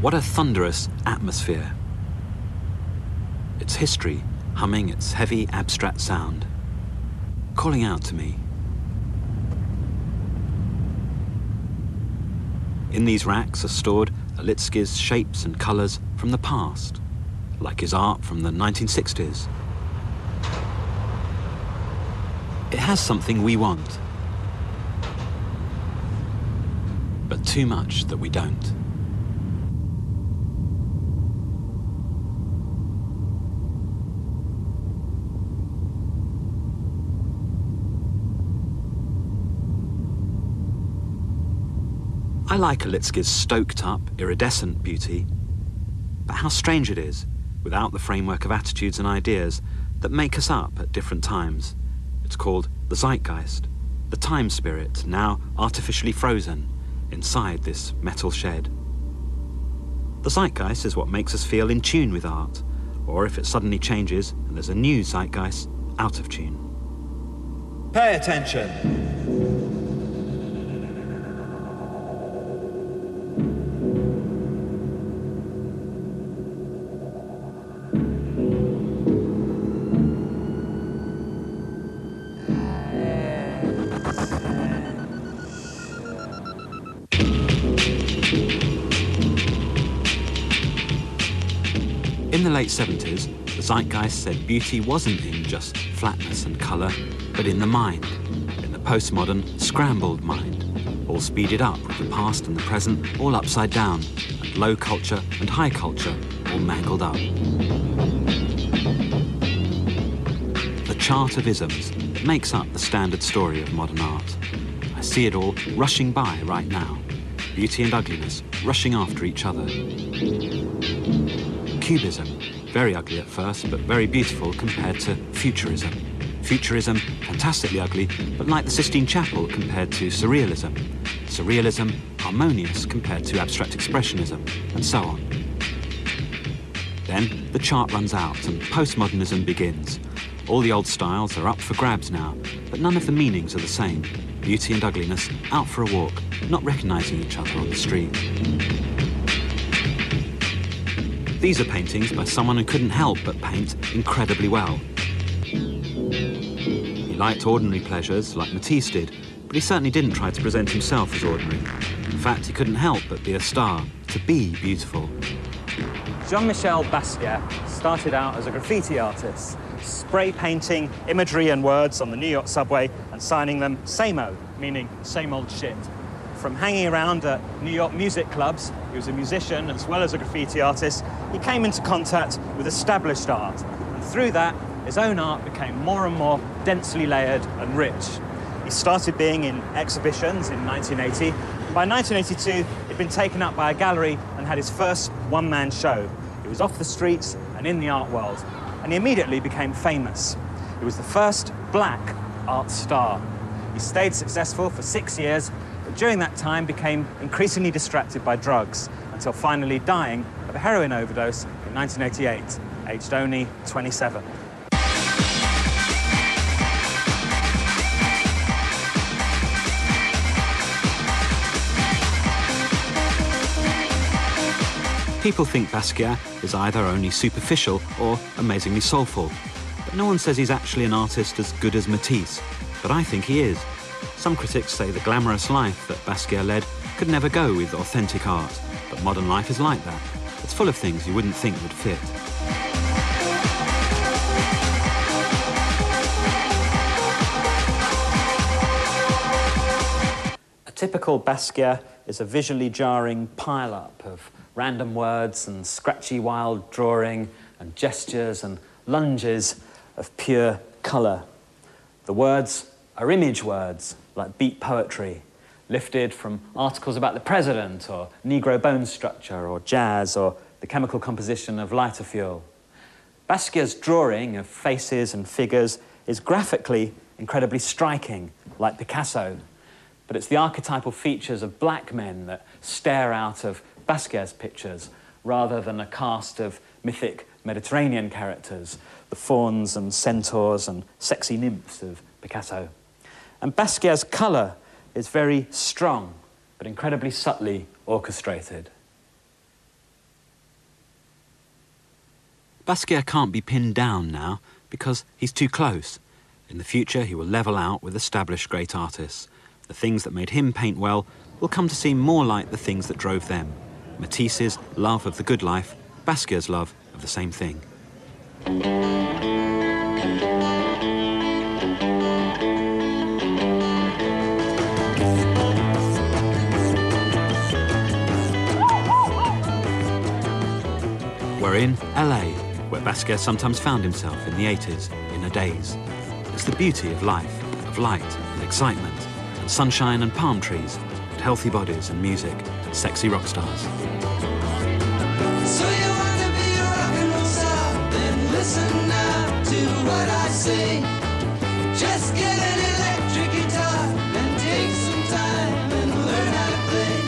What a thunderous atmosphere. Its history humming its heavy, abstract sound, calling out to me. In these racks are stored Alitzky's shapes and colours from the past, like his art from the 1960s. It has something we want, but too much that we don't. I like Alitzky's stoked-up, iridescent beauty, but how strange it is, without the framework of attitudes and ideas that make us up at different times. It's called the zeitgeist, the time spirit now artificially frozen inside this metal shed. The zeitgeist is what makes us feel in tune with art, or if it suddenly changes and there's a new zeitgeist out of tune. Pay attention. In the late 70s, the zeitgeist said beauty wasn't in just flatness and colour, but in the mind, in the postmodern, scrambled mind, all speeded up with the past and the present all upside down, and low culture and high culture all mangled up. The chart of isms that makes up the standard story of modern art. I see it all rushing by right now, beauty and ugliness rushing after each other. Cubism, very ugly at first, but very beautiful compared to Futurism. Futurism, fantastically ugly, but like the Sistine Chapel compared to Surrealism. Surrealism, harmonious compared to Abstract Expressionism, and so on. Then the chart runs out and postmodernism begins. All the old styles are up for grabs now, but none of the meanings are the same. Beauty and ugliness out for a walk, not recognising each other on the street. These are paintings by someone who couldn't help but paint incredibly well. He liked ordinary pleasures like Matisse did, but he certainly didn't try to present himself as ordinary. In fact, he couldn't help but be a star, to be beautiful. Jean-Michel Basquiat started out as a graffiti artist, spray painting imagery and words on the New York subway and signing them same-o, meaning same old shit. From hanging around at New York music clubs, he was a musician as well as a graffiti artist, he came into contact with established art. And through that, his own art became more and more densely layered and rich. He started being in exhibitions in 1980. By 1982, he'd been taken up by a gallery and had his first one-man show. He was off the streets and in the art world, and he immediately became famous. He was the first black art star. He stayed successful for 6 years, but during that time became increasingly distracted by drugs, until finally dying of a heroin overdose in 1988, aged only 27. People think Basquiat is either only superficial or amazingly soulful, but no one says he's actually an artist as good as Matisse, but I think he is. Some critics say the glamorous life that Basquiat led could never go with authentic art, but modern life is like that. It's full of things you wouldn't think would fit. A typical Basquiat is a visually jarring pile-up of random words and scratchy wild drawing and gestures and lunges of pure colour. The words are image words, like beat poetry, lifted from articles about the president or Negro bone structure or jazz or the chemical composition of lighter fuel. Basquiat's drawing of faces and figures is graphically incredibly striking, like Picasso, but it's the archetypal features of black men that stare out of Basquiat's pictures rather than a cast of mythic Mediterranean characters, the fauns and centaurs and sexy nymphs of Picasso. And Basquiat's colour is very strong, but incredibly subtly orchestrated. Basquiat can't be pinned down now because he's too close. In the future, he will level out with established great artists. The things that made him paint well will come to seem more like the things that drove them. Matisse's love of the good life, Basquiat's love of the same thing. We're in LA, where Basquiat sometimes found himself in the 80s, in a daze. It's the beauty of life, of light and excitement, and sunshine and palm trees, and healthy bodies and music, and sexy rock stars. So you wanna be a rock and roll star? Then listen now to what I say. Just get an electric guitar and take some time and learn how to play.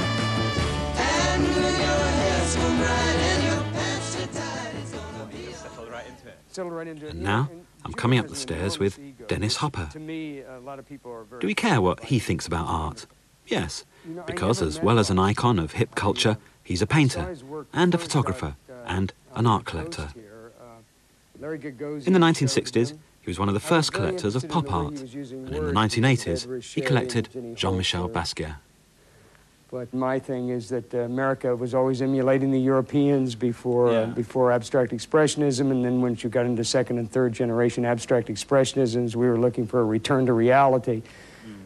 And when your hair's comb right and your pants are tight, it's gonna be Settled right into it. And now, I'm coming up the stairs with Dennis Hopper. To me, a lot of people are very... Do we care what he thinks about art? Yes, because as well as an icon of hip culture, he's a painter, and a photographer, and an art collector. In the 1960s, he was one of the first collectors of pop art, and in the 1980s, he collected Jean-Michel Basquiat. But my thing is that America was always emulating the Europeans before abstract expressionism, and then once you got into second and third generation abstract expressionisms, we were looking for a return to reality.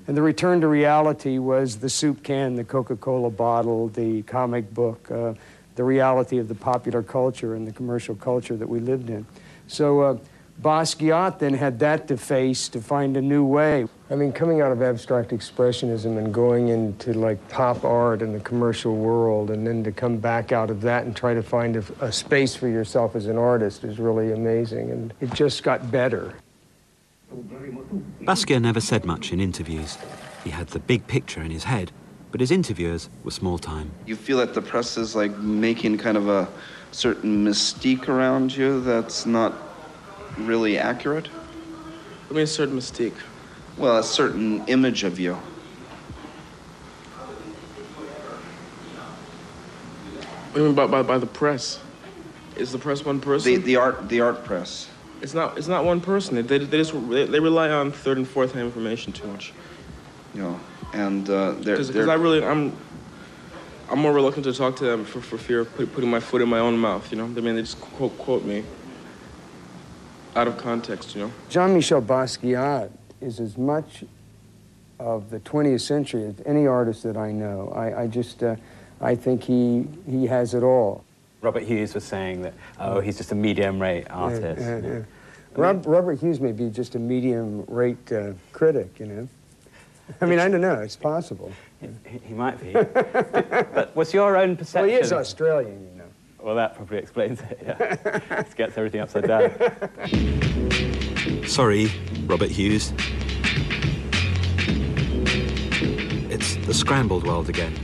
And the return to reality was the soup can, the Coca-Cola bottle, the comic book, the reality of the popular culture and the commercial culture that we lived in. So Basquiat then had that to face to find a new way. I mean, coming out of abstract expressionism and going into like pop art and the commercial world, and then to come back out of that and try to find a space for yourself as an artist is really amazing, and it just got better. Basquiat never said much in interviews. He had the big picture in his head, but his interviewers were small time. You feel that the press is like making kind of a certain mystique around you that's not really accurate? I mean, a certain mystique. Well, a certain image of you. What do you mean by the press? Is the press one person? The art press. It's not one person. They rely on third and fourth hand information too much. You know, and because I'm more reluctant to talk to them for fear of putting my foot in my own mouth. You know, I mean, they just quote me out of context. You know, Jean-Michel Basquiat is as much of the 20th century as any artist that I know. I think he has it all. Robert Hughes was saying that, oh, he's just a medium-rate artist. Yeah. Robert Hughes may be just a medium-rate critic, you know. I mean, I don't know, it's possible. He might be. But what's your own perception? Well, he is Australian, you know. Well, that probably explains it, yeah. This gets everything upside down. Sorry, Robert Hughes. It's the scrambled world again.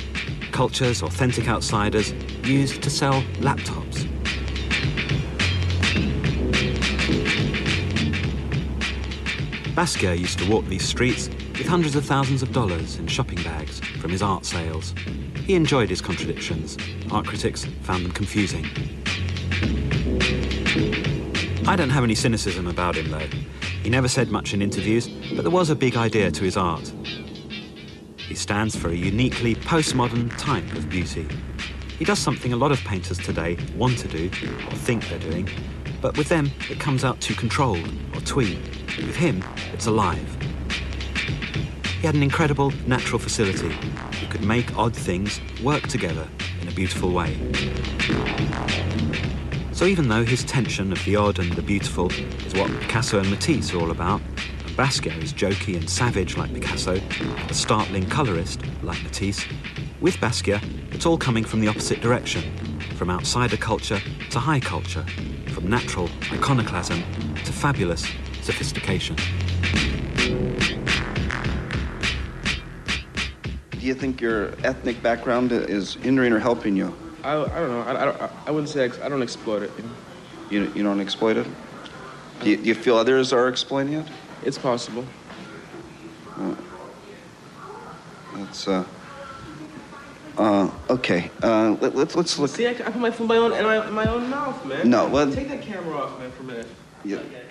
Culture's authentic outsiders used to sell laptops. Basquiat used to walk these streets with hundreds of thousands of dollars in shopping bags from his art sales. He enjoyed his contradictions. Art critics found them confusing. I don't have any cynicism about him, though. He never said much in interviews, but there was a big idea to his art. He stands for a uniquely postmodern type of beauty. He does something a lot of painters today want to do, or think they're doing, but with them it comes out too controlled or twee. With him, it's alive. He had an incredible natural facility. He could make odd things work together in a beautiful way. So even though his tension of the odd and the beautiful is what Picasso and Matisse are all about, and Basquiat is jokey and savage like Picasso, a startling colourist like Matisse, with Basquiat, it's all coming from the opposite direction, from outsider culture to high culture, from natural iconoclasm to fabulous sophistication. Do you think your ethnic background is hindering or helping you? I don't know. I wouldn't say I don't exploit it. You know? You don't exploit it? Do you feel others are exploiting it? It's possible. That's Okay. Let's look. See, I put my foot in my own mouth, man. No, well. Take that camera off, man, for a minute. Yeah. Okay.